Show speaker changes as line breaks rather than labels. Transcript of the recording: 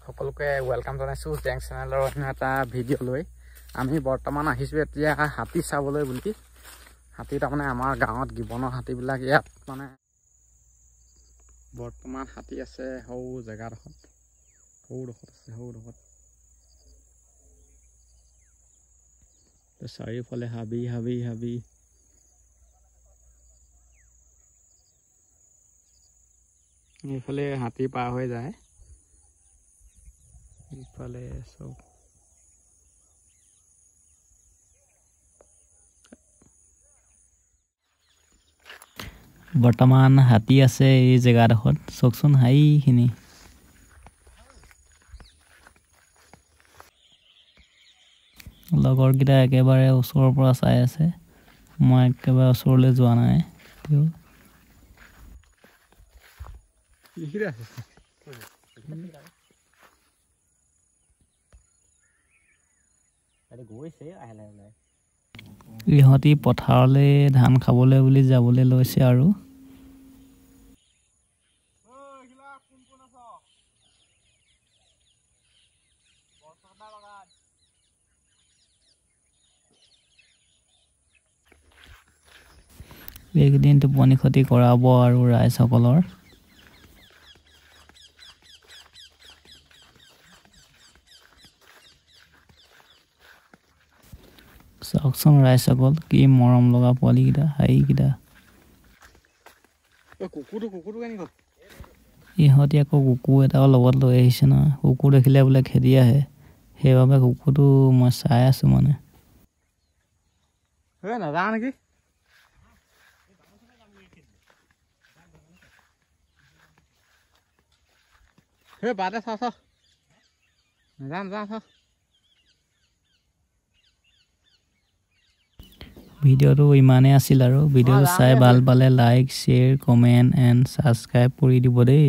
সকলোকে ওয়েলকাম জনাইছো জেং চেনেলৰ অন্য এটা ভিডিঅ' লৈ আমি বৰ্তমান আহিছো এতিয়া হাতী চাবলৈ বুলি হাতী তাৰমানে আমাৰ গাঁৱত গিবনৰ হাতীবিলাক ইয়াত মানে বৰ্তমান হাতী আছে হৌ জেগাডোখৰত চাৰিওফালে হাবি হাবি হাবি এইফালে হাতী পাৰ হৈ যায় ইফালে সব
বৰ্তমান হাতী আছে এই জেগাডোখৰত চকচোন হাইখিনি লগৰকেইটা একেবাৰে ওচৰৰ পৰা চাই আছে মই একেবাৰে ওচৰলৈ যোৱা নাই ইহঁতি পথাৰলৈ ধান খাবলৈ বুলি যাবলৈ লৈছে আৰু এইকেইদিন টোপনি ক্ষতি কৰাব আৰু ৰাইজসকলৰ চাওকচোন ৰাইজসকল কি মৰম লগা পোৱালিকেইটা হাইকেইটা ইহঁতি আকৌ কুকুৰ এটাও লগত লৈ আহিছে নহয় কুকুৰ দেখিলে বোলে খেদি আহে সেইবাবে কুকুৰটো মই চাই আছো মানে
নাযাওঁ নেকি বাদে চাওঁ যাম
ভিডিঅ'টো ইমানেই আছিল আৰু ভিডিঅ'টো চাই ভাল পালে like share comment and subscribe কৰি দিব দেই